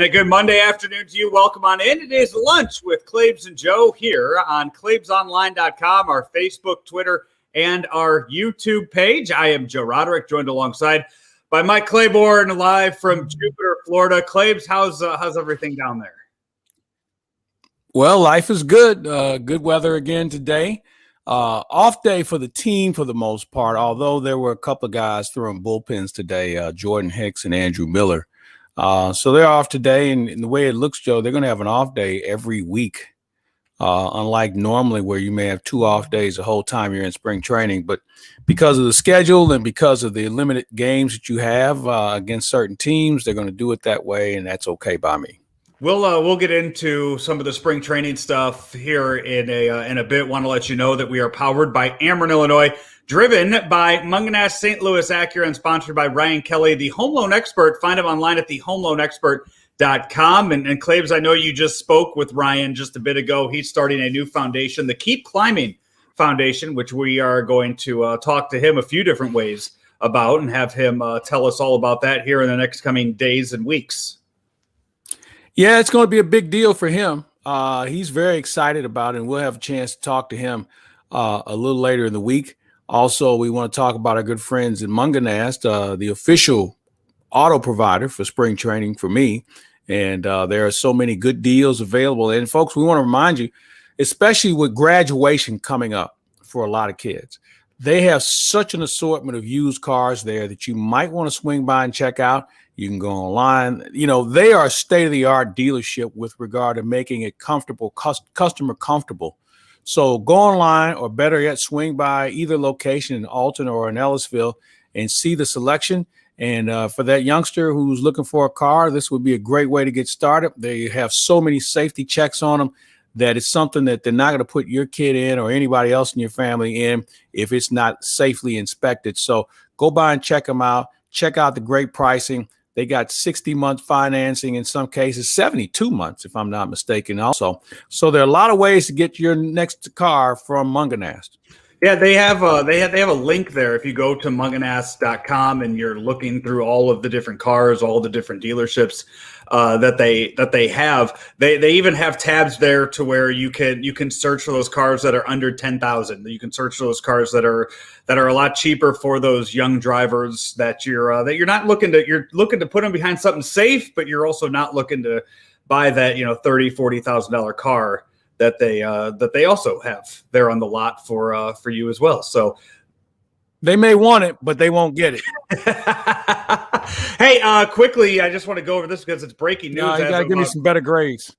And a good Monday afternoon to you. Welcome on in. It is lunch with Claibs and Joe here on claibsonline.com, our Facebook, Twitter, and our YouTube page. I am Joe Roderick, joined alongside by Mike Claiborne, live from Jupiter, Florida. Claibs, how's everything down there? Well, life is good. Good weather again today. Off day for the team for the most part, although there were a couple of guys throwing bullpens today, Jordan Hicks and Andrew Miller. So they're off today, and the way it looks, Joe, they're going to have an off day every week, unlike normally where you may have 2 off days the whole time you're in spring training. But because of the schedule and because of the limited games that you have against certain teams, they're going to do it that way, and that's okay by me. We'll get into some of the spring training stuff here in a bit. Want to let you know that we are powered by Ameren, Illinois, driven by Mungenast St. Louis Acura, and sponsored by Ryan Kelly, the home loan expert. Find him online at thehomeloanexpert.com. And Claibs, I know you just spoke with Ryan just a bit ago. He's starting a new foundation, the Keep Climbing Foundation, which we are going to talk to him a few different ways about and have him tell us all about that here in the next coming days and weeks. Yeah, it's going to be a big deal for him. He's very excited about it, and we'll have a chance to talk to him a little later in the week. Also, we want to talk about our good friends in Mungenast, the official auto provider for spring training for me. And there are so many good deals available. And, folks, we want to remind you, especially with graduation coming up for a lot of kids, they have such an assortment of used cars there that you might want to swing by and check out. You can go online. You know, they are a state-of-the-art dealership with regard to making it comfortable, customer comfortable. So go online, or better yet, swing by either location in Alton or in Ellisville and see the selection. And for that youngster who's looking for a car, this would be a great way to get started. They have so many safety checks on them that it's something that they're not going to put your kid in or anybody else in your family in if it's not safely inspected. So go by and check them out. Check out the great pricing. They got 60-month financing, in some cases 72 months, if I'm not mistaken also. So there are a lot of ways to get your next car from Mungenast. Yeah, they have a link there. If you go to mungenast.com and you're looking through all of the different cars, all the different dealerships that they have, they even have tabs there to where you can search for those cars that are under 10,000. You can search for those cars that are a lot cheaper for those young drivers that you're not looking to. You're looking to put them behind something safe, but you're also not looking to buy that $30,000-$40,000 car that they also have there on the lot for you as well. So they may want it, but they won't get it. Hey, quickly, I just want to go over this because it's breaking news. No, you got to give me some better grades.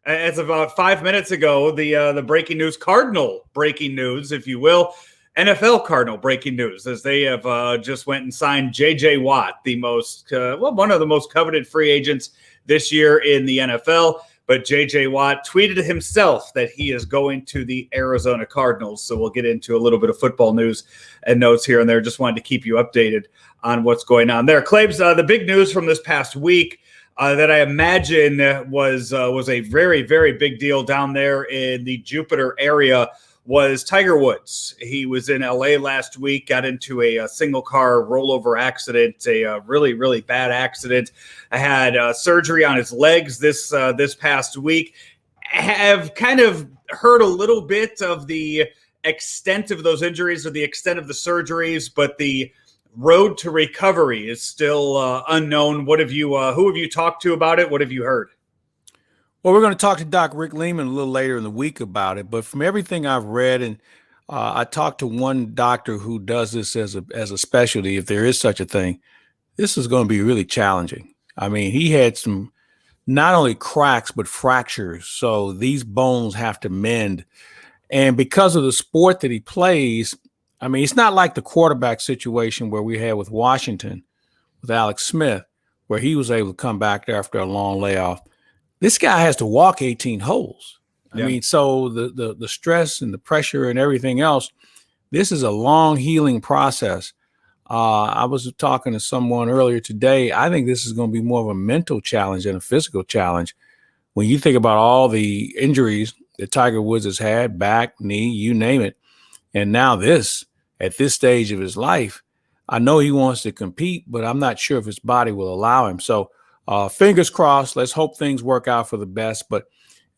As about 5 minutes ago, the breaking news, Cardinal breaking news, if you will, NFL Cardinal breaking news, as they have just went and signed J.J. Watt, the one of the most coveted free agents this year in the NFL. But J.J. Watt tweeted himself that he is going to the Arizona Cardinals. So we'll get into a little bit of football news and notes here and there. Just wanted to keep you updated on what's going on there. Claibs, the big news from this past week that I imagine was a very, very big deal down there in the Jupiter area was Tiger Woods. He was in L.A. last week, got into a single-car rollover accident, a really, really bad accident. I had surgery on his legs this past week. Have kind of heard a little bit of the extent of those injuries or the extent of the surgeries, but the road to recovery is still unknown. Who have you talked to about it? What have you heard? Well, we're going to talk to Doc Rick Lehman a little later in the week about it. But from everything I've read, and I talked to one doctor who does this as a specialty, if there is such a thing, this is going to be really challenging. I mean, he had some not only cracks, but fractures. So these bones have to mend. And because of the sport that he plays, I mean, it's not like the quarterback situation where we had with Washington, with Alex Smith, where he was able to come back after a long layoff. This guy has to walk 18 holes. I mean, so the stress and the pressure and everything else, this is a long healing process. I was talking to someone earlier today. I think this is going to be more of a mental challenge than a physical challenge. When you think about all the injuries that Tiger Woods has had, back, knee, you name it, and now this, at this stage of his life, I know he wants to compete, but I'm not sure if his body will allow him. So Fingers crossed. Let's hope things work out for the best. But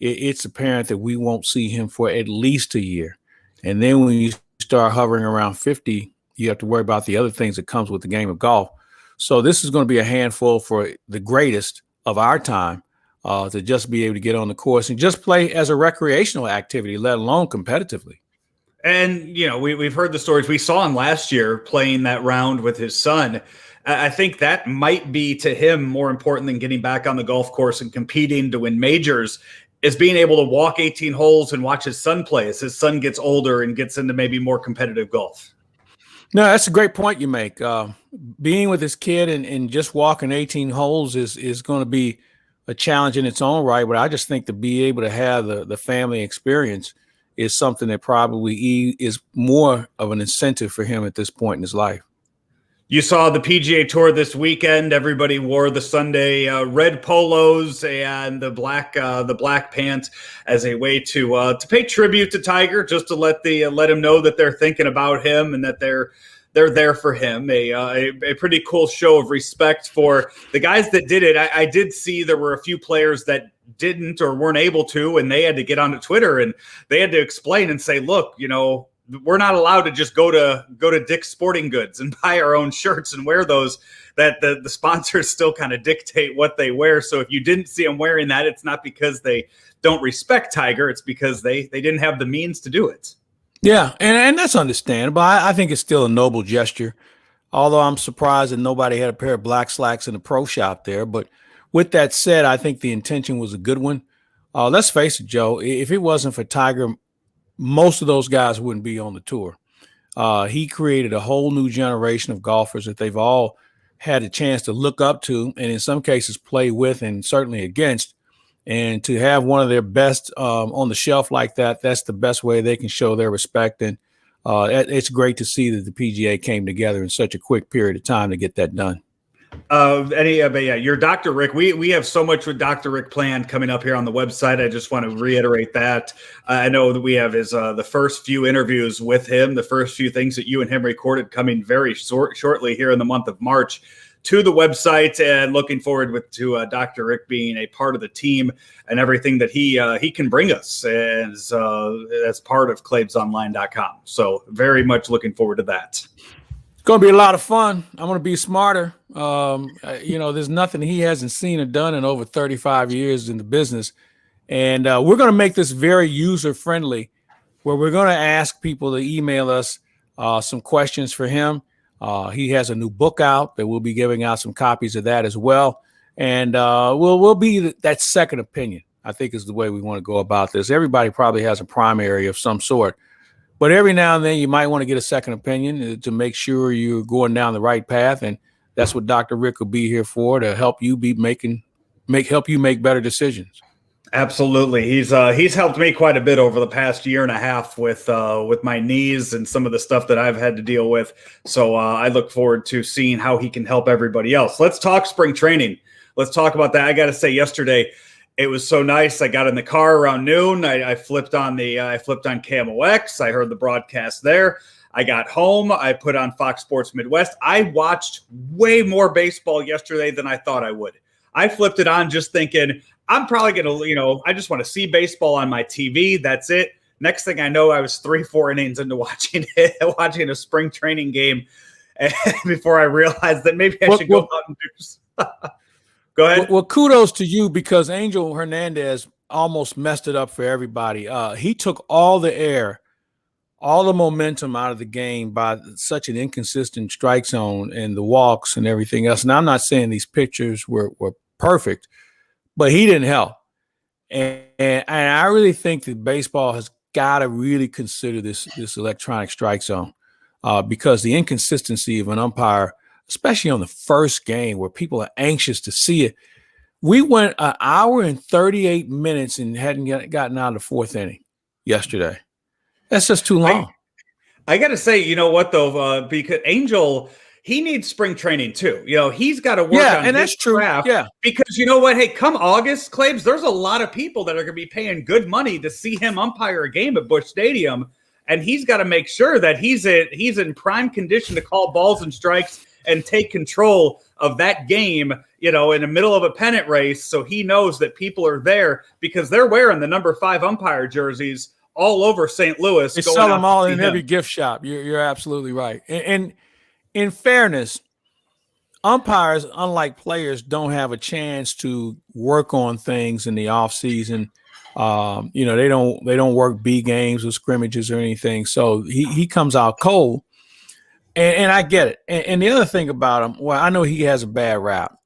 it's apparent that we won't see him for at least a year. And then when you start hovering around 50, you have to worry about the other things that comes with the game of golf. So this is going to be a handful for the greatest of our time to just be able to get on the course and just play as a recreational activity, let alone competitively. And, we've heard the stories. We saw him last year playing that round with his son. I think that might be to him more important than getting back on the golf course and competing to win majors, is being able to walk 18 holes and watch his son play as his son gets older and gets into maybe more competitive golf. No, that's a great point you make. Being with his kid and just walking 18 holes is going to be a challenge in its own right. But I just think to be able to have the family experience is something that probably is more of an incentive for him at this point in his life. You saw the PGA Tour this weekend. Everybody wore the Sunday red polos and the black pants as a way to pay tribute to Tiger, just to let him know that they're thinking about him and that they're there for him. A pretty cool show of respect for the guys that did it. I did see there were a few players that didn't or weren't able to, and they had to get onto Twitter and they had to explain and say, look, we're not allowed to just go to Dick's Sporting Goods and buy our own shirts and wear those, that the sponsors still kind of dictate what they wear. So if you didn't see them wearing that, it's not because they don't respect Tiger. It's because they didn't have the means to do it. Yeah, and that's understandable. I think it's still a noble gesture, although I'm surprised that nobody had a pair of black slacks in the pro shop there. But with that said, I think the intention was a good one. Let's face it, Joe, if it wasn't for Tiger, most of those guys wouldn't be on the tour. He created a whole new generation of golfers that they've all had a chance to look up to and in some cases play with and certainly against. And to have one of their best on the shelf like that, that's the best way they can show their respect. And it's great to see that the PGA came together in such a quick period of time to get that done. Your Dr. Rick, we have so much with Dr. Rick planned coming up here on the website. I just want to reiterate that. I know that we have the first few interviews with him, the first few things that you and him recorded coming very shortly here in the month of March to the website, and looking forward to Dr. Rick being a part of the team and everything that he can bring us as part of claibsonline.com. So very much looking forward to that. It's going to be a lot of fun. I'm going to be smarter. There's nothing he hasn't seen or done in over 35 years in the business. And we're going to make this very user-friendly, where we're going to ask people to email us some questions for him. He has a new book out that we'll be giving out some copies of that as well. And we'll be that second opinion, I think, is the way we want to go about this. Everybody probably has a primary of some sort. But every now and then you might want to get a second opinion to make sure you're going down the right path. And that's what Dr. Rick will be here for, to help you help you make better decisions. Absolutely. He's helped me quite a bit over the past year and a half with my knees and some of the stuff that I've had to deal with. So I look forward to seeing how he can help everybody else. Let's talk spring training. Let's talk about that. I got to say, yesterday, it was so nice. I got in the car around noon. I flipped on KMOX. I heard the broadcast there. I got home. I put on Fox Sports Midwest. I watched way more baseball yesterday than I thought I would. I flipped it on just thinking, I'm probably going to, I just want to see baseball on my TV. That's it. Next thing I know, I was 3-4 innings into watching a spring training game before I realized that maybe I should go out and do Go ahead. Well, kudos to you, because Angel Hernandez almost messed it up for everybody. He took all the air, all the momentum out of the game by such an inconsistent strike zone and the walks and everything else. And I'm not saying these pictures were perfect, but he didn't help. And I really think that baseball has got to really consider this electronic strike zone because the inconsistency of an umpire, especially on the first game where people are anxious to see it. We went an hour and 38 minutes and hadn't gotten out of the fourth inning yesterday. That's just too long. I got to say, you know what, though, because Angel, he needs spring training, too. He's got to work on his craft. Yeah. Because you know what? Hey, come August, Claibs, there's a lot of people that are going to be paying good money to see him umpire a game at Busch Stadium. And he's got to make sure that he's in prime condition to call balls and strikes and take control of that game, in the middle of a pennant race. So he knows that people are there because they're wearing the number 5 umpire jerseys all over St. Louis. They sell them all in every gift shop. You're absolutely right. And in fairness, umpires, unlike players, don't have a chance to work on things in the off season. They don't work B games or scrimmages or anything. So he comes out cold, and I get it. And the other thing about him, well, I know he has a bad rap.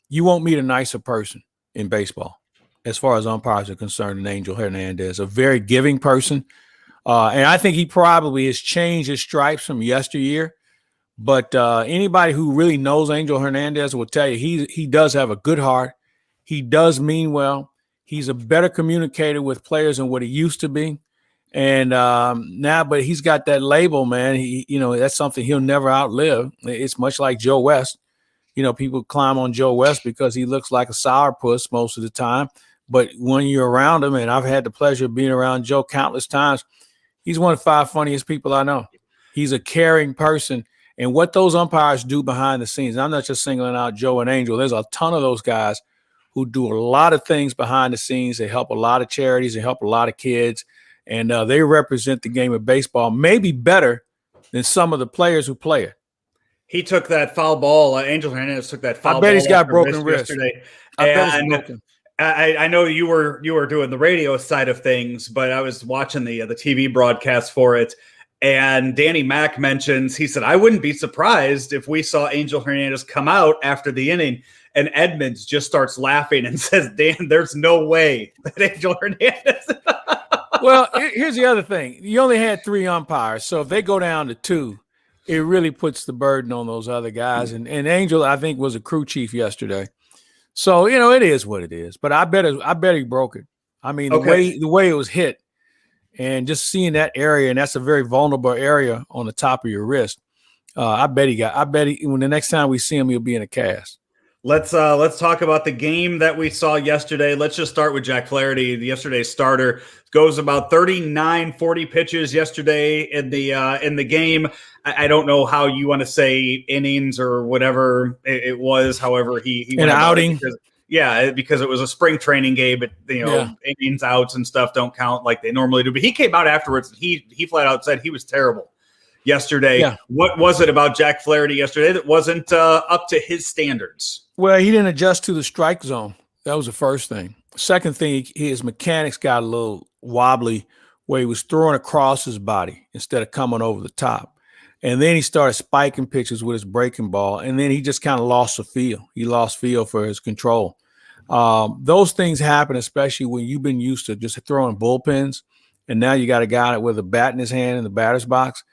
You won't meet a nicer person in baseball, as far as umpires are concerned. Than Angel Hernandez, a very giving person, and I think he probably has changed his stripes from yesteryear. But anybody who really knows Angel Hernandez will tell you he does have a good heart. He does mean well. He's a better communicator with players than what he used to be. And now, but he's got that label, man. That's something he'll never outlive. It's much like Joe West. People climb on Joe West because he looks like a sourpuss most of the time. But when you're around him, and I've had the pleasure of being around Joe countless times, he's one of the 5 funniest people I know. He's a caring person. And what those umpires do behind the scenes, I'm not just singling out Joe and Angel. There's a ton of those guys who do a lot of things behind the scenes. They help a lot of charities. They help a lot of kids. And they represent the game of baseball maybe better than some of the players who play it. He took that foul ball. Angel Hernandez took that foul ball. I bet he's got broken wrist yesterday. I bet it's broken. I know you were doing the radio side of things, but I was watching the TV broadcast for it. And Danny Mack mentions, he said, I wouldn't be surprised if we saw Angel Hernandez come out after the inning and Edmonds just starts laughing and says, Dan, there's no way that Angel Hernandez. Well, here's the other thing. You only had 3 umpires. So if they go down to 2, it really puts the burden on those other guys. And Angel, I think, was a crew chief yesterday. So, it is what it is. But I bet he broke it. I mean, the way it was hit. And just seeing that area, and that's a very vulnerable area on the top of your wrist. I bet when the next time we see him, he'll be in a cast. Let's talk about the game that we saw yesterday. Let's just start with Jack Flaherty. Yesterday's starter goes about 39, 40 pitches yesterday in the game. I don't know how you want to say innings or whatever it was. However, he an outing. Because it was a spring training game, but innings, outs, and stuff don't count like they normally do. But he came out afterwards. And he flat out said he was terrible yesterday. Yeah. What was it about Jack Flaherty yesterday that wasn't up to his standards? Well, he didn't adjust to the strike zone. That was the first thing. Second thing, his mechanics got a little wobbly where he was throwing across his body instead of coming over the top. And then he started spiking pitches with his breaking ball, and then he just kind of lost the feel. He lost feel for his control. Those things happen, especially when you've been used to just throwing bullpens, and now you got a guy with a bat in his hand in the batter's box.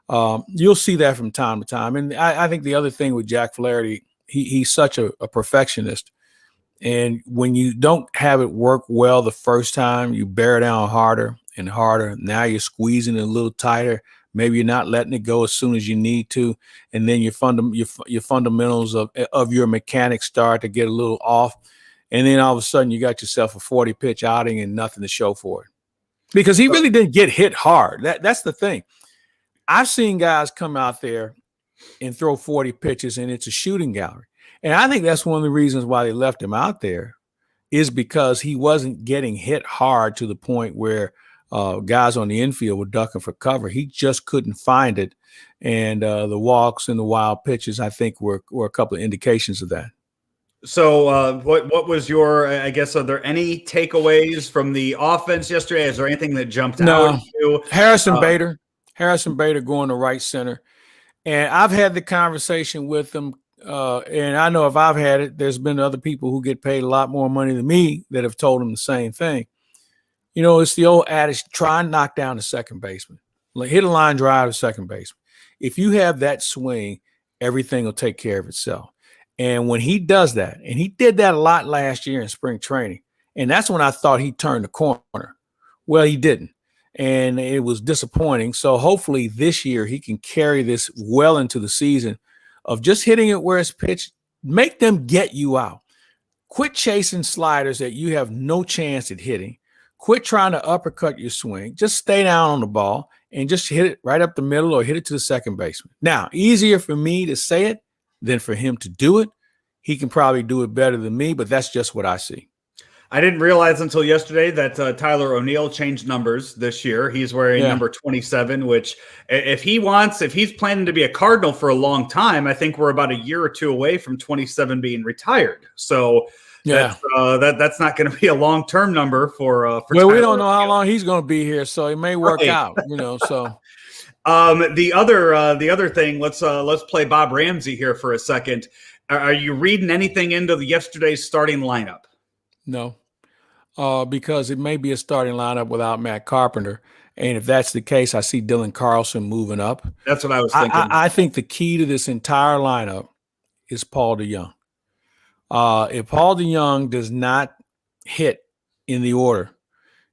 You'll see that from time to time. And I think the other thing with Jack Flaherty, he's such a perfectionist. And when you don't have it work well the first time, you bear down harder and harder. Now you're squeezing it a little tighter. Maybe you're not letting it go as soon as you need to. And then your fundamentals of your mechanics start to get a little off. And then all of a sudden you got yourself a 40-pitch outing and nothing to show for it. Because he really didn't get hit hard. That's the thing. I've seen guys come out there and throw 40 pitches, and it's a shooting gallery. And I think that's one of the reasons why they left him out there is because he wasn't getting hit hard to the point where guys on the infield were ducking for cover. He just couldn't find it. And the walks and the wild pitches, I think, were a couple of indications of that. So what was your, I guess, are there any takeaways from the offense yesterday? Is there anything that jumped out? Harrison Bader going to right center. And I've had the conversation with him. And I know if I've had it, there's been other people who get paid a lot more money than me that have told him the same thing. It's the old adage, try and knock down the second baseman. Like hit a line drive to second baseman. If you have that swing, everything will take care of itself. And when he does that, and he did that a lot last year in spring training, and that's when I thought he turned the corner. Well, he didn't. And it was disappointing. So hopefully this year he can carry this well into the season of just hitting it where it's pitched. Make them get you out. Quit chasing sliders that you have no chance at hitting. Quit trying to uppercut your swing. Just stay down on the ball and just hit it right up the middle or hit it to the second baseman. Now, easier for me to say it than for him to do it. He can probably do it better than me, but that's just what I see. I didn't realize until yesterday that Tyler ONeill changed numbers this year. He's wearing number 27, which if he's planning to be a Cardinal for a long time, I think we're about a year or two away from 27 being retired. So that's not going to be a long-term number for well, Tyler we don't know ONeill. how long he's going to be here, so it may work out, so. The other thing, let's play Bob Ramsey here for a second. Are you reading anything into yesterday's starting lineup? No, because it may be a starting lineup without Matt Carpenter. And if that's the case, I see Dylan Carlson moving up. That's what I was thinking. I think the key to this entire lineup is Paul DeJong. If Paul DeJong does not hit in the order,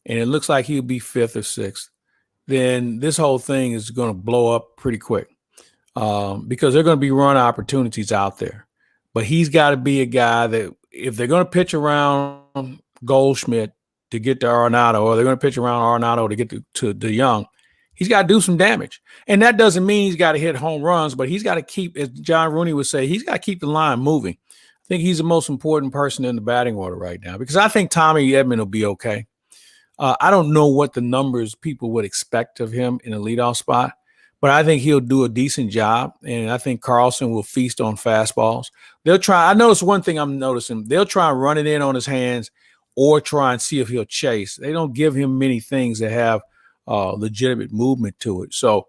and it looks like he'll be 5th or 6th, then this whole thing is going to blow up pretty quick because there are going to be run opportunities out there. But he's got to be a guy that if they're going to pitch around Goldschmidt to get to Arenado, or they're going to pitch around Arenado to get to DeJong, he's got to do some damage. And that doesn't mean he's got to hit home runs, but he's got to keep, as John Rooney would say, he's got to keep the line moving. I think he's the most important person in the batting order right now because I think Tommy Edman will be okay. I don't know what the numbers people would expect of him in a leadoff spot, but I think he'll do a decent job, and I think Carlson will feast on fastballs. They'll try. I notice one thing I'm noticing. They'll try and run it in on his hands or try and see if he'll chase. They don't give him many things that have legitimate movement to it. So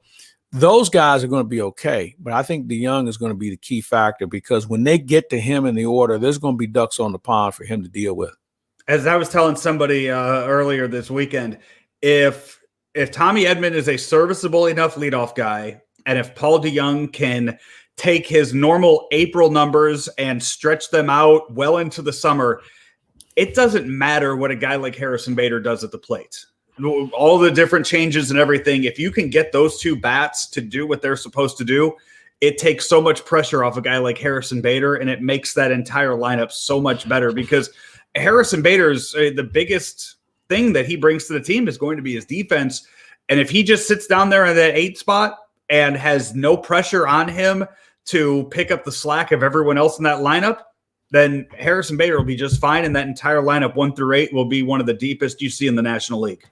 those guys are going to be okay, but I think DeJong is going to be the key factor because when they get to him in the order, there's going to be ducks on the pond for him to deal with. As I was telling somebody earlier this weekend, if Tommy Edman is a serviceable enough leadoff guy, and if Paul DeJong can take his normal April numbers and stretch them out well into the summer, it doesn't matter what a guy like Harrison Bader does at the plate. All the different changes and everything, if you can get those two bats to do what they're supposed to do, it takes so much pressure off a guy like Harrison Bader, and it makes that entire lineup so much better because Harrison Bader's the biggest thing that he brings to the team is going to be his defense. And if he just sits down there in that 8 spot and has no pressure on him to pick up the slack of everyone else in that lineup, then Harrison Bader will be just fine. And that entire lineup 1 through 8 will be one of the deepest you see in the National League.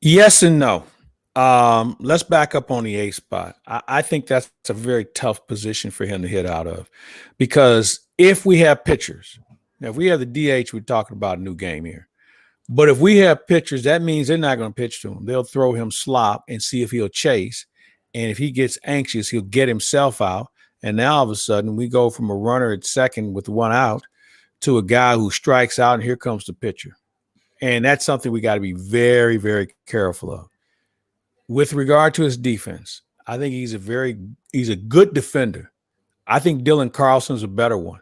Yes and no. Let's back up on the 8 spot. I think that's a very tough position for him to hit out of because if we have pitchers, now if we have the DH, we're talking about a new game here. But if we have pitchers, that means they're not going to pitch to him. They'll throw him slop and see if he'll chase. And if he gets anxious, he'll get himself out. And now all of a sudden we go from a runner at second with 1 out to a guy who strikes out, and here comes the pitcher. And that's something we got to be very, very careful of. With regard to his defense, I think he's a good defender. I think Dylan Carlson's a better one.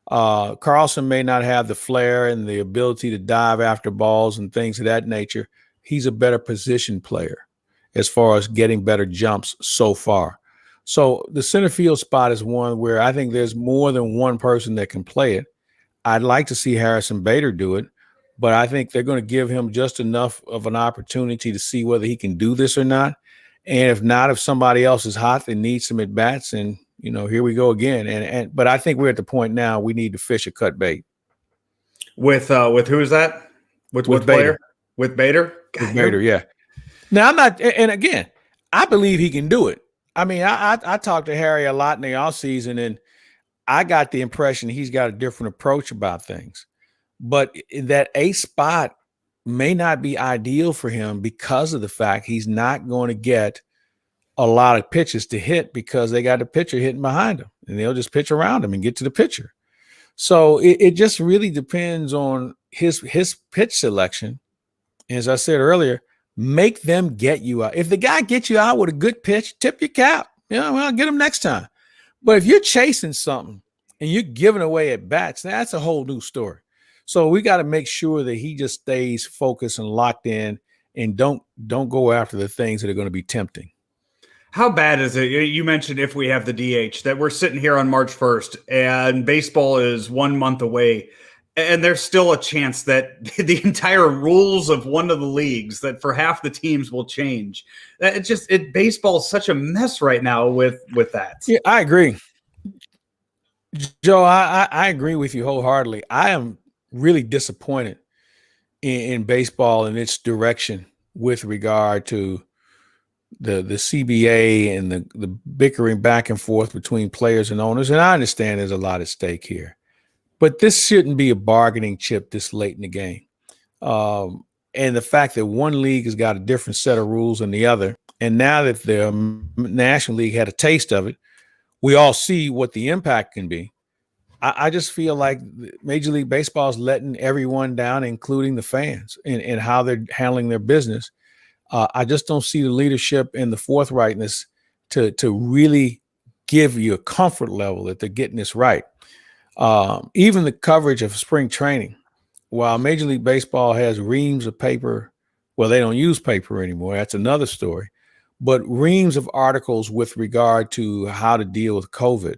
Carlson may not have the flair and the ability to dive after balls and things of that nature. He's a better position player as far as getting better jumps so far. So the center field spot is one where I think there's more than one person that can play it. I'd like to see Harrison Bader do it, but I think they're going to give him just enough of an opportunity to see whether he can do this or not. And if not, if somebody else is hot that needs some at-bats, and here we go again. But I think we're at the point now we need to fish a cut bait. With who is that? With Bader. Player? With Bader? God, with Bader, yeah. Now I'm not, and again, I believe he can do it. I mean, I talked to Harry a lot in the offseason, and I got the impression he's got a different approach about things. But that 8 spot may not be ideal for him because of the fact he's not going to get a lot of pitches to hit because they got the pitcher hitting behind him, and they'll just pitch around him and get to the pitcher. So it just really depends on his pitch selection. As I said earlier, make them get you out. If the guy gets you out with a good pitch, tip your cap. Well, get him next time. But if you're chasing something and you're giving away at bats, that's a whole new story. So we got to make sure that he just stays focused and locked in and don't go after the things that are going to be tempting. How bad is it? You mentioned if we have the DH, that we're sitting here on March 1st and baseball is 1 month away, and there's still a chance that the entire rules of one of the leagues that for half the teams will change. Baseball is such a mess right now with that. Yeah, I agree. Joe, I agree with you wholeheartedly. I am really disappointed in baseball and its direction with regard to the CBA and the bickering back and forth between players and owners. And I understand there's a lot at stake here, but this shouldn't be a bargaining chip this late in the game. And the fact that one league has got a different set of rules than the other, and now that the National League had a taste of it, we all see what the impact can be. I just feel like Major League Baseball is letting everyone down, including the fans, in how they're handling their business. I just don't see the leadership and the forthrightness to really give you a comfort level that they're getting this right. Even the coverage of spring training, while Major League Baseball has reams of paper, well, they don't use paper anymore. That's another story. But reams of articles with regard to how to deal with COVID.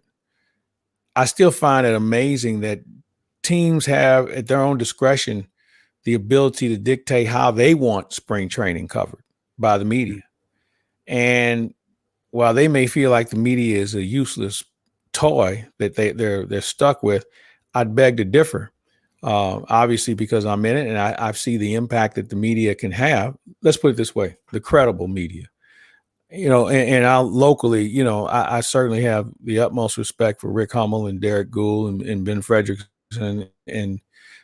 I still find it amazing that teams have at their own discretion the ability to dictate how they want spring training covered by the media. And while they may feel like the media is a useless toy that they're stuck with, I'd beg to differ. Obviously, because I'm in it and I see the impact that the media can have. Let's put it this way: the credible media. And I'll locally, I certainly have the utmost respect for Rick Hummel and Derek Gould and Ben Frederickson, and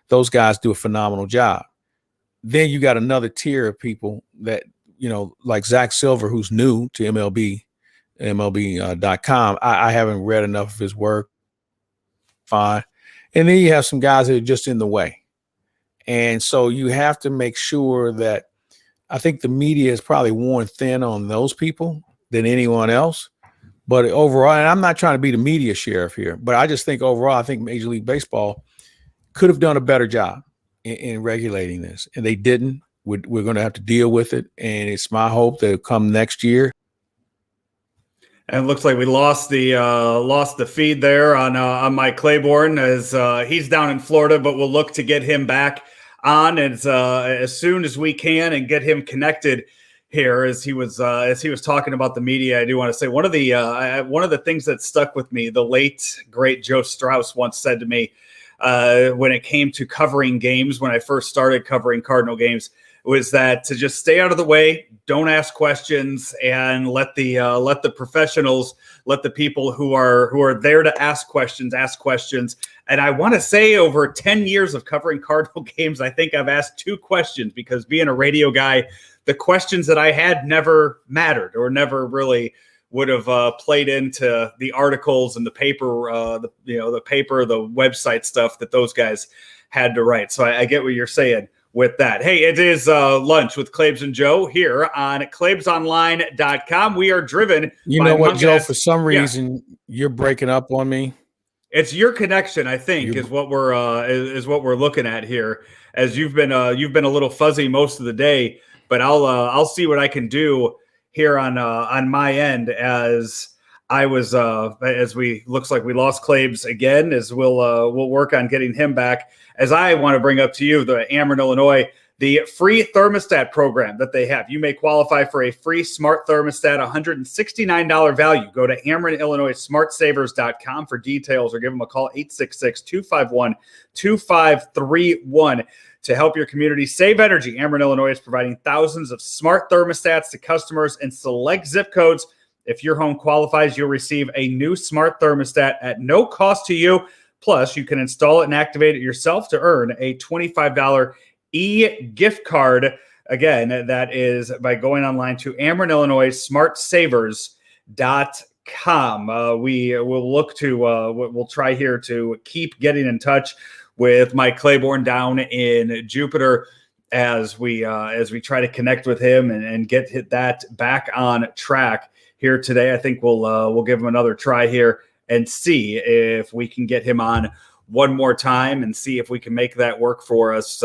those guys do a phenomenal job. Then you got another tier of people that, like Zach Silver, who's new to MLB.com. I haven't read enough of his work. Fine. And then you have some guys that are just in the way. And so you have to make sure that I think the media is probably worn thin on those people than anyone else. But overall, and I'm not trying to be the media sheriff here, but I just think overall, I think Major League Baseball could have done a better job in regulating this, and they didn't. We're going to have to deal with it, and it's my hope that come next year. And it looks like we lost the feed there on Mike Claiborne as he's down in Florida, but we'll look to get him back on as soon as we can and get him connected here as he was talking about the media. I do want to say one of the things that stuck with me, the late great Joe Strauss once said to me when it came to covering games when I first started covering Cardinal games, was that to just stay out of the way, don't ask questions, and let the professionals, let the people who are there to ask questions. And I want to say over 10 years of covering Cardinal games, I think I've asked 2 questions, because being a radio guy, the questions that I had never mattered or never really would have played into the articles and the paper, the paper, the website stuff that those guys had to write. So I get what you're saying with that. Hey, it is lunch with Claibs and Joe here on claibsonline.com. We are driven. You know what, Joe? For some reason, you're breaking up on me. It's your connection, I think, is what we're looking at here. As you've been a little fuzzy most of the day, but I'll see what I can do here on my end as I was looks like we lost Claibs again, as we'll work on getting him back. As I want to bring up to you the Ameren, Illinois, the free thermostat program that they have. You may qualify for a free smart thermostat, $169 value. Go to AmerenIllinoisSmartSavers.com for details or give them a call, 866-251-2531 to help your community save energy. Ameren, Illinois is providing thousands of smart thermostats to customers in select zip codes. If your home qualifies, you'll receive a new smart thermostat at no cost to you. Plus, you can install it and activate it yourself to earn a $25 gift card. Again, that is by going online to AmerenIllinoisSmartSavers.com. We will look to we'll try here to keep getting in touch with Mike Claiborne down in Jupiter as we try to connect with him and get that back on track here today. I think we'll give him another try here and see if we can get him on one more time and see if we can make that work for us.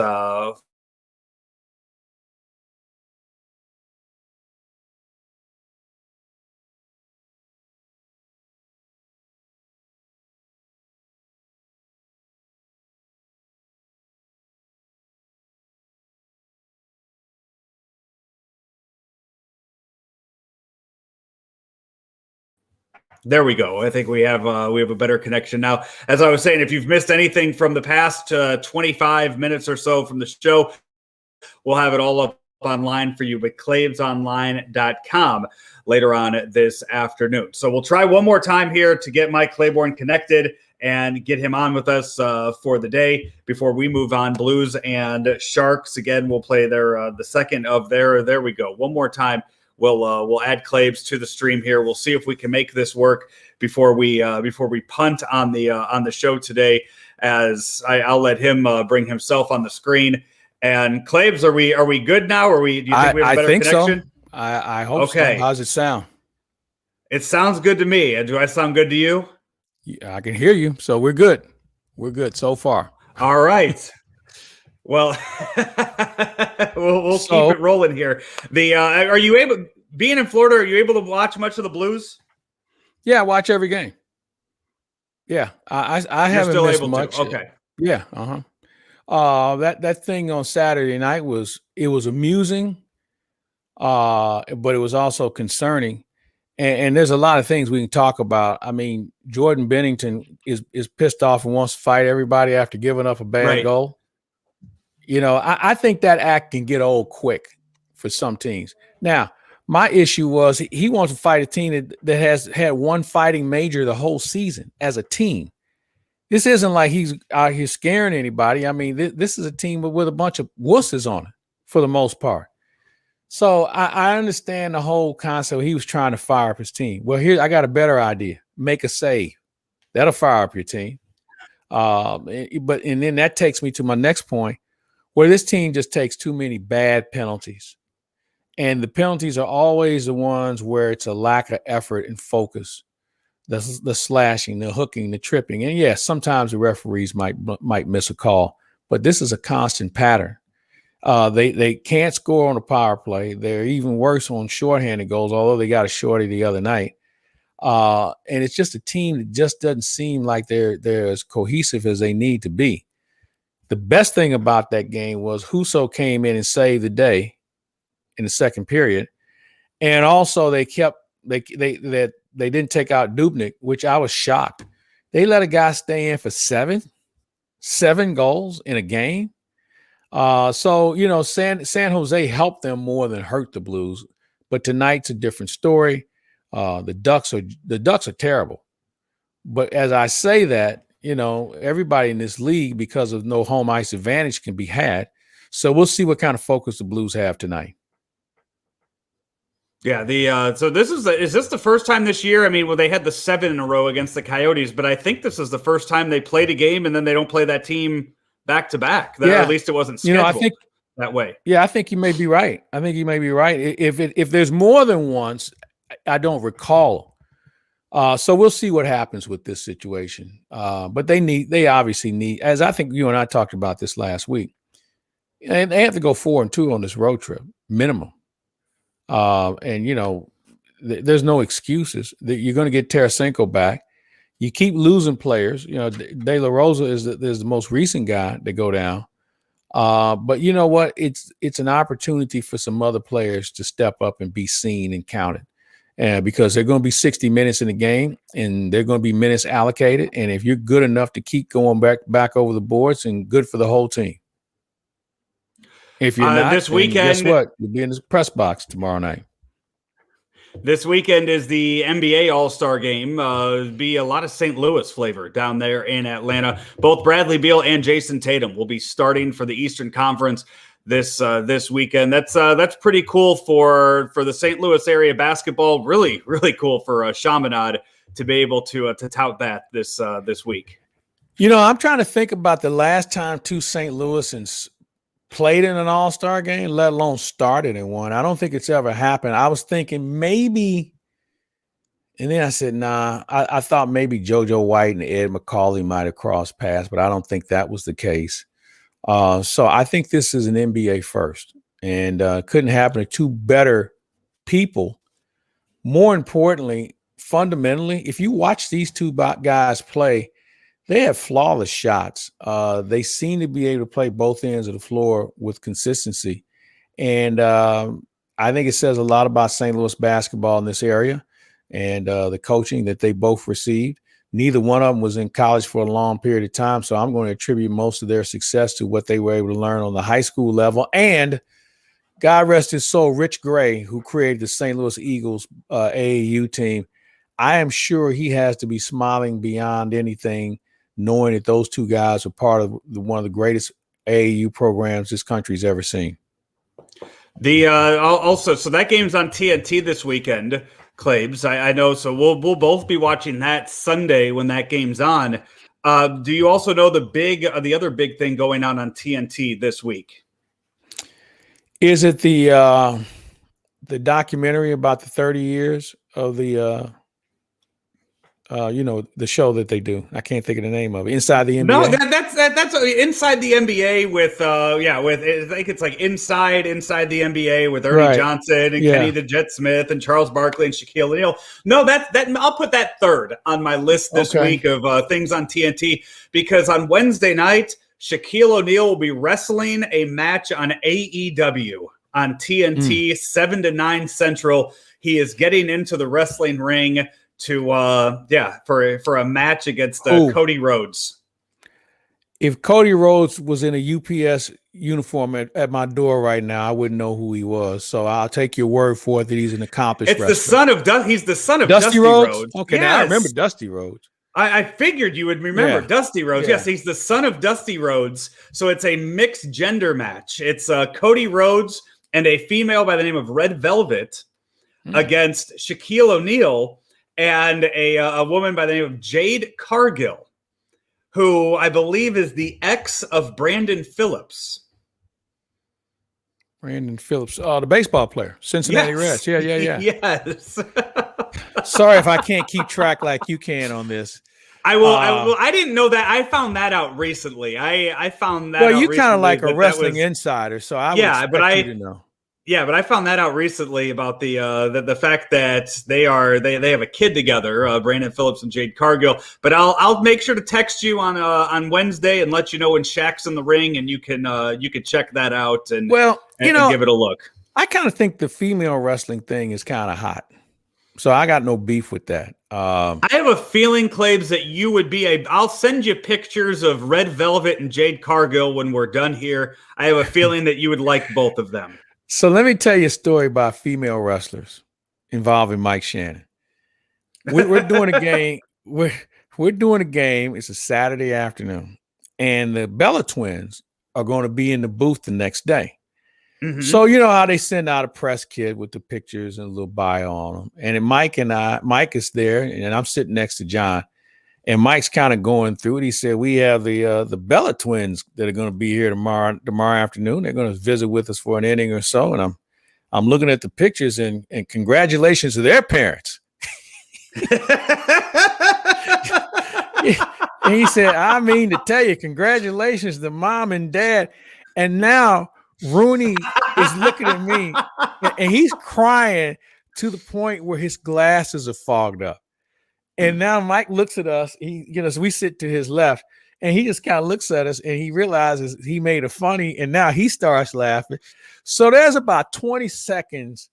There we go. I think we have a better connection now. As I was saying, if you've missed anything from the past 25 minutes or so from the show, we'll have it all up online for you at claibsonline.com later on this afternoon. So we'll try one more time here to get Mike Claiborne connected and get him on with us for the day before we move on. Blues and Sharks again. We'll play their the second of their. There we go. One more time. We'll add Claibs to the stream here. We'll see if we can make this work before we punt on the show today. As I'll let him bring himself on the screen. And Claibs, are we good now? Do you think we have a better connection? So. I hope so. How's it sound? It sounds good to me. Do I sound good to you? Yeah, I can hear you. So we're good. We're good so far. All right. Well, we'll keep it rolling here. Are you able, being in Florida, are you able to watch much of the Blues? Yeah, I watch every game. Yeah, I haven't missed much. Okay. Yeah. That thing on Saturday night was amusing, but it was also concerning. And there's a lot of things we can talk about. I mean, Jordan Bennington is pissed off and wants to fight everybody after giving up a bad goal. You know, I think that act can get old quick for some teams. Now, my issue was he wants to fight a team that has had one fighting major the whole season as a team. This isn't like he's out here scaring anybody. I mean, this is a team with a bunch of wusses on it for the most part. So I understand the whole concept. He was trying to fire up his team. Well, here I got a better idea. Make a save. That'll fire up your team. But then that takes me to my next point, where this team just takes too many bad penalties. And the penalties are always the ones where it's a lack of effort and focus. The slashing, the hooking, the tripping. And yes, sometimes the referees might miss a call, but this is a constant pattern. They can't score on a power play. They're even worse on shorthanded goals, although they got a shorty the other night. And it's just a team that just doesn't seem like they're as cohesive as they need to be. The best thing about that game was Husso came in and saved the day in the second period. And also they didn't take out Dubnyk, which I was shocked. They let a guy stay in for seven goals in a game. So, you know, San Jose helped them more than hurt the Blues. But tonight's a different story. The Ducks are terrible. But as I say that, you know, everybody in this league, because of no home ice advantage, can be had. So we'll see what kind of focus the Blues have tonight. Yeah, so is this the first time this year? I mean, well, they had the 7 in a row against the Coyotes, but I think this is the first time they played a game and then they don't play that team back to back. At least it wasn't scheduled, I think, that way. Yeah, I think you may be right. If there's more than once, I don't recall. So we'll see what happens with this situation. But they obviously need, as I think you and I talked about this last week, and they have to go 4-2 on this road trip, minimum. And you know, there's no excuses. You're going to get Tarasenko back. You keep losing players. You know, De La Rosa is the most recent guy to go down. But you know what? It's an opportunity for some other players to step up and be seen and counted. Because they're going to be 60 minutes in the game, and they're going to be minutes allocated. And if you're good enough to keep going back over the boards, and good for the whole team. If you're not, this weekend, guess what? You'll be in the press box tomorrow night. This weekend is the NBA All-Star Game. Be a lot of St. Louis flavor down there in Atlanta. Both Bradley Beal and Jason Tatum will be starting for the Eastern Conference this weekend. That's pretty cool for the St. Louis area basketball. Really, really cool for Chaminade to be able to tout that this week. You know, I'm trying to think about the last time two St. Louisans played in an All-Star game, let alone started in one. I don't think it's ever happened. I was thinking maybe, and then I said, nah, I thought maybe JoJo White and Ed McCauley might have crossed paths, but I don't think that was the case. So I think this is an NBA first, and couldn't happen to two better people. More importantly, fundamentally, if you watch these two guys play, they have flawless shots. They seem to be able to play both ends of the floor with consistency. And I think it says a lot about St. Louis basketball in this area. and the coaching that they both received. Neither one of them was in college for a long period of time, so I'm going to attribute most of their success to what they were able to learn on the high school level. And God rest his soul, Rich Gray, who created the St. Louis Eagles AAU team. I am sure he has to be smiling beyond anything, knowing that those two guys are part of one of the greatest AAU programs this country's ever seen. So that game's on TNT this weekend, Claibs. I know, so we'll both be watching that Sunday when that game's on. Do you also know the other big thing going on TNT this week? Is it the documentary about the 30 years of the the show that they do? I can't think of the name of it. Inside the NBA. No, that's Inside the NBA with I think it's like Inside the NBA with Ernie Johnson and Kenny the Jet Smith and Charles Barkley and Shaquille O'Neal. No, that I'll put that third on my list this week of things on TNT, because on Wednesday night Shaquille O'Neal will be wrestling a match on AEW on TNT 7 to 9 Central. He is getting into the wrestling ring for a match against Cody Rhodes. If Cody Rhodes was in a UPS uniform at my door right now, I wouldn't know who he was. So I'll take your word for it that he's an accomplished wrestler. He's the son of Dusty Rhodes. Okay, now I remember Dusty Rhodes. I figured you would remember Dusty Rhodes. Yeah. Yes, he's the son of Dusty Rhodes. So it's a mixed gender match. It's Cody Rhodes and a female by the name of Red Velvet against Shaquille O'Neal and a woman by the name of Jade Cargill, who I believe is the ex of Brandon Phillips. Brandon Phillips, the baseball player, Cincinnati Reds. Yeah. Yes. Sorry if I can't keep track like you can on this. I will. I didn't know that. I found that out recently. I found that. Well, you kind of like a wrestling insider, so I would expect you to know. Yeah, but I found that out recently about the fact that they have a kid together, Brandon Phillips and Jade Cargill. But I'll make sure to text you on Wednesday and let you know when Shaq's in the ring, and you can check that out and give it a look. I kind of think the female wrestling thing is kind of hot, so I got no beef with that. I have a feeling, Claibs, that you would be I'll send you pictures of Red Velvet and Jade Cargill when we're done here. I have a feeling that you would like both of them. So let me tell you a story about female wrestlers involving Mike Shannon. We're doing a game. We're doing a game. It's a Saturday afternoon, and the Bella twins are going to be in the booth the next day. Mm-hmm. So you know how they send out a press kit with the pictures and a little bio on them. And then Mike is there, and I'm sitting next to John. And Mike's kind of going through it. He said, we have the Bella twins that are going to be here tomorrow afternoon. They're going to visit with us for an inning or so. And I'm looking at the pictures and congratulations to their parents. And he said, I mean to tell you, congratulations to mom and dad. And now Rooney is looking at me and he's crying to the point where his glasses are fogged up. And now Mike looks at us. We sit to his left, and he just kind of looks at us, and he realizes he made a funny, and now he starts laughing. So there's about 20 seconds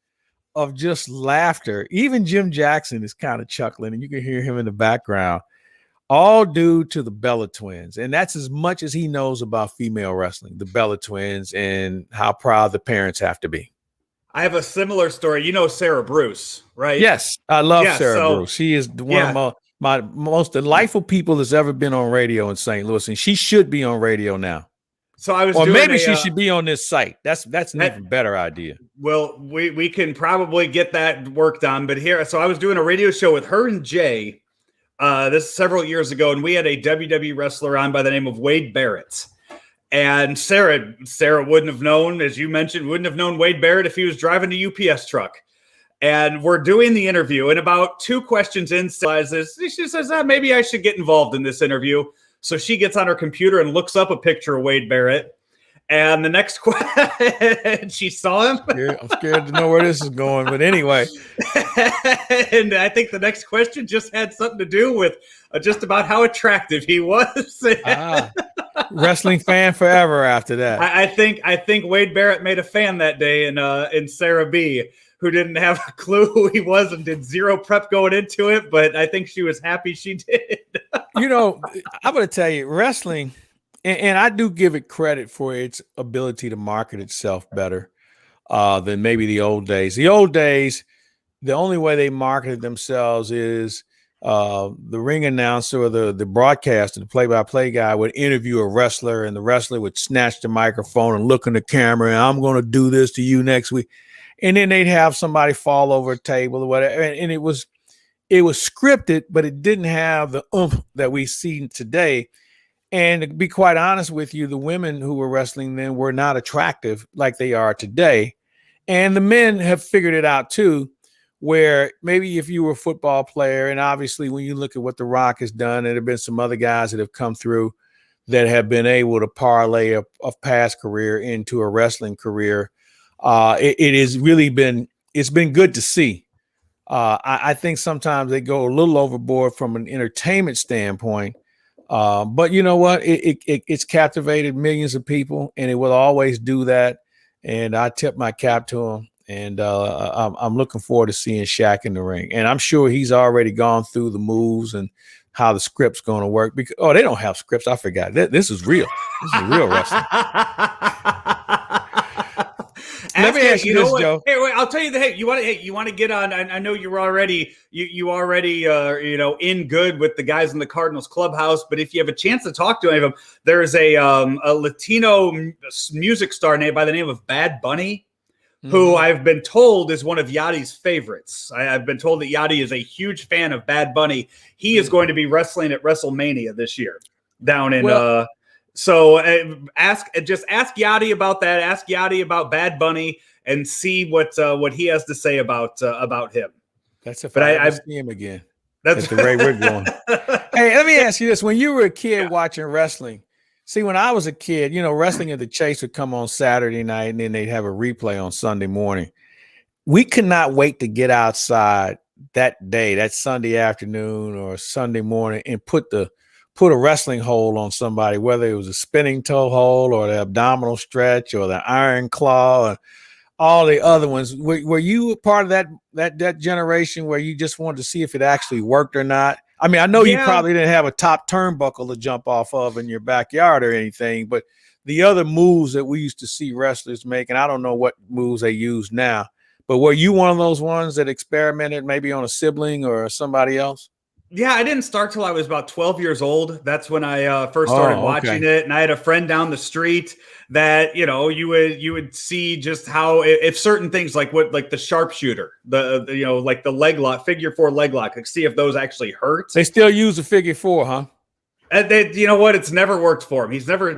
of just laughter. Even Jim Jackson is kind of chuckling, and you can hear him in the background, all due to the Bella twins. And that's as much as he knows about female wrestling, the Bella twins, and how proud the parents have to be. I have a similar story. You know Sarah Bruce, right? Yes, I love Sarah Bruce. She is one of my most delightful people that's ever been on radio in St. Louis, and she should be on radio now. So I was, she should be on this site. That's an even better idea. Well, we can probably get that worked on, but so I was doing a radio show with her and Jay. This is several years ago, and we had a WWE wrestler on by the name of Wade Barrett. And Sarah wouldn't have known, as you mentioned, Wade Barrett if he was driving a UPS truck. And we're doing the interview, and about 2 questions in, she says, maybe I should get involved in this interview. So she gets on her computer and looks up a picture of Wade Barrett. And the next question, she saw him. I'm scared to know where this is going, but anyway. And I think the next question just had something to do with just about how attractive he was. Wrestling fan forever after that. I think Wade Barrett made a fan that day in Sarah B. who didn't have a clue who he was and did zero prep going into it, but I think she was happy she did. I'm going to tell you, wrestling, and I do give it credit for its ability to market itself better than maybe the old days. The old days, the only way they marketed themselves is the ring announcer or the broadcaster, the play-by-play guy would interview a wrestler, and the wrestler would snatch the microphone and look in the camera, and I'm going to do this to you next week. And then they'd have somebody fall over a table or whatever. And it was scripted, but it didn't have the oomph that we see today. And to be quite honest with you, the women who were wrestling then were not attractive like they are today. And the men have figured it out too, where maybe if you were a football player, and obviously when you look at what The Rock has done, and there have been some other guys that have come through that have been able to parlay a past career into a wrestling career, it has really been good to see. I think sometimes they go a little overboard from an entertainment standpoint, but you know what? It's captivated millions of people, and it will always do that. And I tip my cap to him. And I'm looking forward to seeing Shaq in the ring. And I'm sure he's already gone through the moves and how the script's going to work. Because they don't have scripts. I forgot. This is real. This is real wrestling. Let me ask you this, Joe. Hey, wait, I'll tell you you want to get on. I know you're already in good with the guys in the Cardinals clubhouse, but if you have a chance to talk to any of them, there's a Latino music star named by the name of Bad Bunny, who I've been told is one of Yachty's favorites. I've been told that Yachty is a huge fan of Bad Bunny. He is going to be wrestling at WrestleMania this year down in So ask Yachty about that. Ask Yachty about Bad Bunny and see what he has to say about him. That's if I see him again. That's the rate we're going. Hey, let me ask you this: when you were a kid watching wrestling, see, when I was a kid, Wrestling at the Chase would come on Saturday night, and then they'd have a replay on Sunday morning. We could not wait to get outside that day, that Sunday afternoon or Sunday morning, and put a wrestling hold on somebody, whether it was a spinning toe hold or the abdominal stretch or the iron claw or all the other ones. Were you a part of that generation where you just wanted to see if it actually worked or not? I mean, I know you probably didn't have a top turnbuckle to jump off of in your backyard or anything, but the other moves that we used to see wrestlers make, and I don't know what moves they use now, but were you one of those ones that experimented maybe on a sibling or somebody else? Yeah, I didn't start till I was about 12 years old. That's when I first started watching it. And I had a friend down the street that, you would see just how if certain things like the sharpshooter, like the leg lock, figure four leg lock, like see if those actually hurt. They still use the figure four, huh? And you know what? It's never worked for him.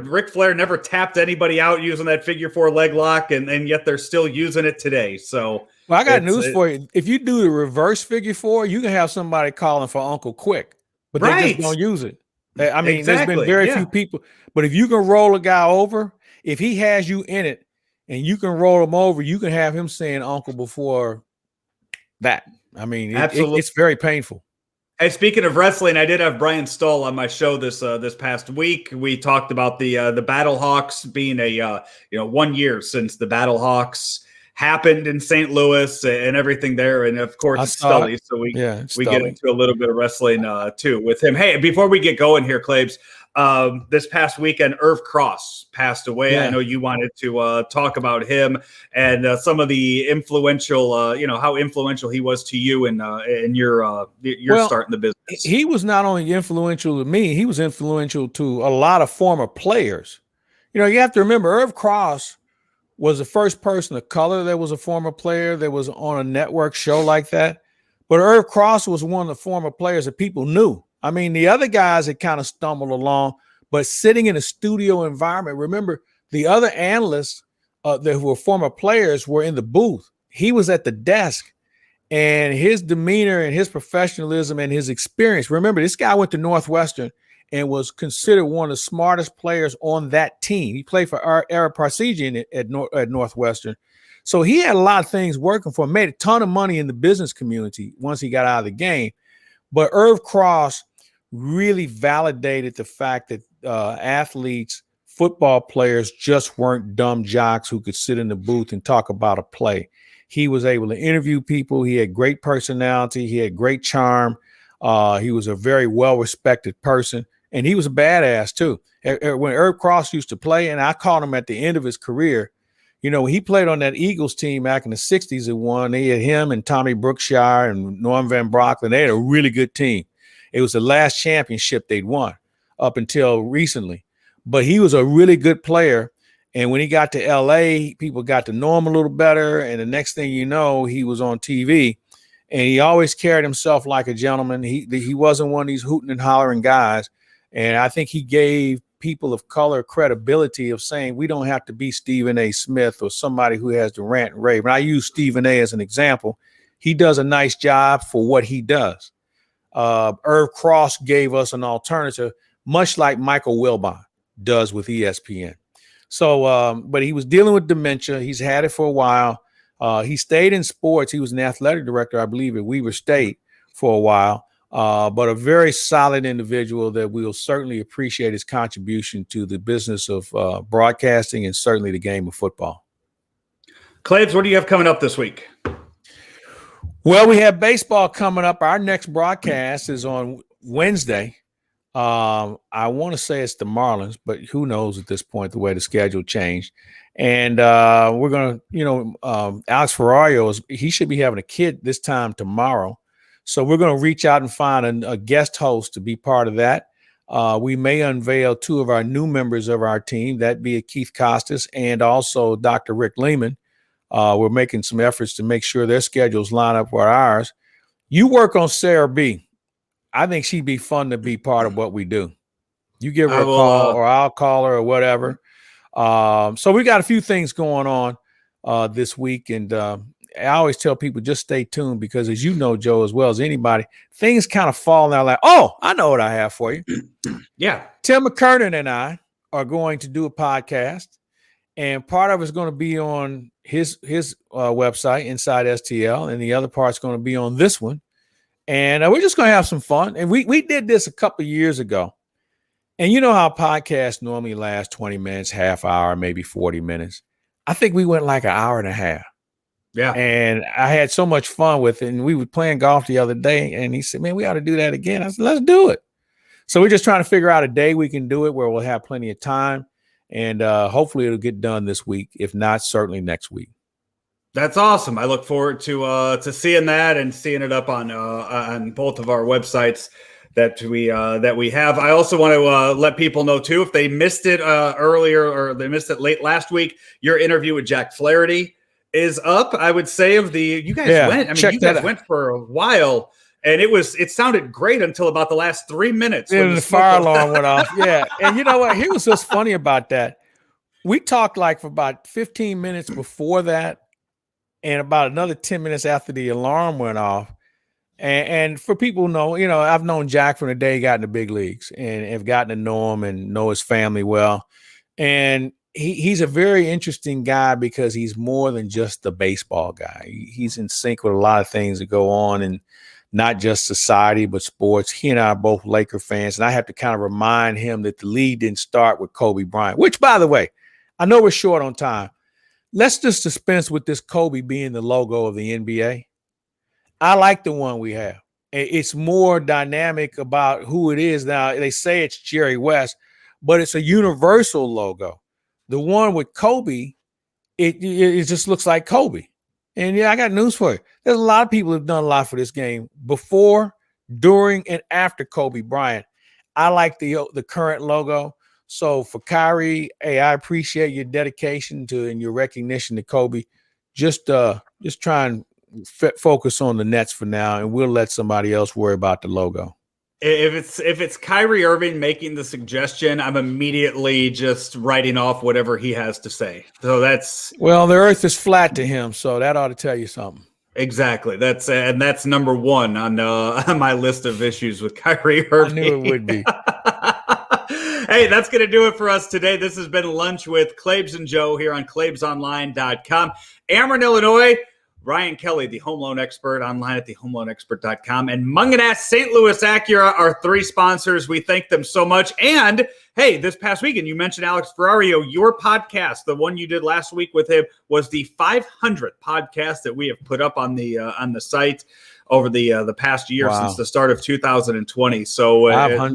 Ric Flair never tapped anybody out using that figure four leg lock, and yet they're still using it today. So, well, I got news for you. If you do the reverse figure four, you can have somebody calling for Uncle Quick, but they just don't use it. I mean, there's been very few people, but if you can roll a guy over, if he has you in it and you can roll him over, you can have him saying Uncle before that. I mean, it's very painful. Hey, speaking of wrestling, I did have Brian Stahl on my show this past week. We talked about the Battlehawks being 1 year since the Battlehawks happened in St. Louis and everything there, and of course it's Stully. So we get into a little bit of wrestling too with him. Hey, before we get going here, Claibs, this past weekend, Irv Cross passed away. I know you wanted to talk about him and some of the influential, how influential he was to you in your start in the business. He was not only influential to me, he was influential to a lot of former players. You have to remember, Irv Cross was the first person of color that was a former player that was on a network show like that. But Irv Cross was one of the former players that people knew. I mean, the other guys had kind of stumbled along, but sitting in a studio environment, remember the other analysts that were former players were in the booth. He was at the desk, and his demeanor and his professionalism and his experience. Remember, this guy went to Northwestern and was considered one of the smartest players on that team. He played for Erv Cross at Northwestern. So he had a lot of things working for him, made a ton of money in the business community once he got out of the game. But Irv Cross really validated the fact that athletes football players just weren't dumb jocks who could sit in the booth and talk about a play. He was able to interview people. He had great personality. He had great charm. He was a very well-respected person, and he was a badass too. When Erv Cross used to play, and I caught him at the end of his career, when he played on that Eagles team back in the 60s and won, they had him and Tommy Brookshire and Norm Van Brocklin. They had a really good team. It was the last championship they'd won up until recently. But he was a really good player. And when he got to L.A., people got to know him a little better. And the next thing you know, he was on TV. And he always carried himself like a gentleman. He wasn't one of these hooting and hollering guys. And I think he gave people of color credibility of saying we don't have to be Stephen A. Smith or somebody who has to rant and rave. And I use Stephen A. as an example. He does a nice job for what he does. Irv Cross gave us an alternative, much like Michael Wilbon does with ESPN. So, but he was dealing with dementia. He's had it for a while. He stayed in sports. He was an athletic director, I believe, at Weber State for a while. But a very solid individual that we'll certainly appreciate his contribution to the business of broadcasting and certainly the game of football. Claibs, what do you have coming up this week? Well, we have baseball coming up. Our next broadcast is on Wednesday. I want to say it's the Marlins, but who knows at this point, the way the schedule changed. And we're going to, Alex Ferrario, he should be having a kid this time tomorrow. So we're going to reach out and find a guest host to be part of that. We may unveil two of our new members of our team, that be Keith Costas and also Dr. Rick Lehman. We're making some efforts to make sure their schedules line up with ours. You work on Sarah B. I think she'd be fun to be part of what we do. You give her a call or I'll call her or whatever. So we got a few things going on this week. And I always tell people just stay tuned because, as you know, Joe, as well as anybody, things kind of fall out like, oh, I know what I have for you. Yeah. Tim McKernan and I are going to do a podcast. And part of it's going to be on his website, Inside STL, and the other part's going to be on this one. And we're just going to have some fun. And we did this a couple of years ago. And you know how podcasts normally last 20 minutes, half hour, maybe 40 minutes. I think we went like an hour and a half. Yeah. And I had so much fun with it. And we were playing golf the other day. And he said, man, we ought to do that again. I said, let's do it. So we're just trying to figure out a day we can do it where we'll have plenty of time. And hopefully it'll get done this week. If not, certainly next week. That's awesome. I look forward to seeing that and seeing it up on both of our websites that we have. I also want to let people know too, if they missed it earlier or they missed it late last week, your interview with Jack Flaherty is up. I would say you guys went for a while. And it sounded great until about the last 3 minutes. And the fire alarm went off. Yeah. And you know what? Here was what's funny about that. We talked like for about 15 minutes before that and about another 10 minutes after the alarm went off. And for people who know, I've known Jack from the day he got in the big leagues and have gotten to know him and know his family well. And he's a very interesting guy because he's more than just the baseball guy. He's in sync with a lot of things that go on and not just society, but sports. He and I are both Laker fans, and I have to kind of remind him that the league didn't start with Kobe Bryant, which, by the way, I know we're short on time. Let's just dispense with this Kobe being the logo of the NBA. I like the one we have. It's more dynamic about who it is. Now, they say it's Jerry West, but it's a universal logo. The one with Kobe, it just looks like Kobe. And yeah, I got news for you. There's a lot of people who've done a lot for this game before, during, and after Kobe Bryant. I like the current logo. So for Kyrie, hey, I appreciate your dedication to and your recognition to Kobe. Just try and focus on the Nets for now, and we'll let somebody else worry about the logo. If it's Kyrie Irving making the suggestion, I'm immediately just writing off whatever he has to say. So the earth is flat to him, so that ought to tell you something. Exactly. That's number one on my list of issues with Kyrie Irving. I knew it would be. Hey, that's going to do it for us today. This has been Lunch with Claibs and Joe here on claibsonline.com. Ameren, Illinois, Ryan Kelly, the home loan expert, online at thehomeloanexpert.com, and Munganast St. Louis Acura, our 3 sponsors. We thank them so much. And hey, this past weekend, you mentioned Alex Ferrario. Your podcast, the one you did last week with him, was the 500th podcast that we have put up on the site over the past year since the start of 2020. So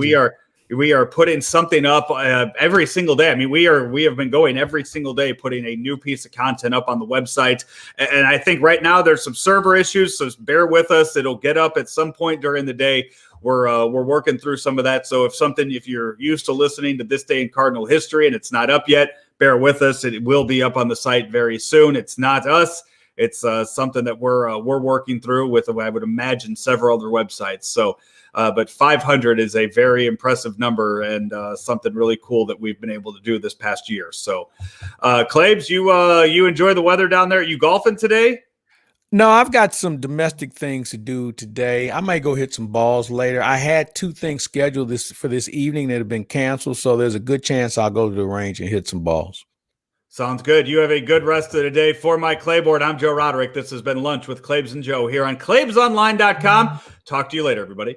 we are putting something up every single day. I mean, we have been going every single day, putting a new piece of content up on the website. And I think right now there's some server issues, so bear with us. It'll get up at some point during the day. We're working through some of that. So if you're used to listening to This Day in Cardinal History and it's not up yet, bear with us. It will be up on the site very soon. It's not us. It's something that we're working through with, I would imagine, several other websites. So, but 500 is a very impressive number and something really cool that we've been able to do this past year. So, Claibs, you enjoy the weather down there? Are you golfing today? No, I've got some domestic things to do today. I might go hit some balls later. I had 2 things scheduled for this evening that have been canceled, so there's a good chance I'll go to the range and hit some balls. Sounds good. You have a good rest of the day. For my Clayboard, I'm Joe Roderick. This has been Lunch with Claibs and Joe here on ClaibsOnline.com. Talk to you later, everybody.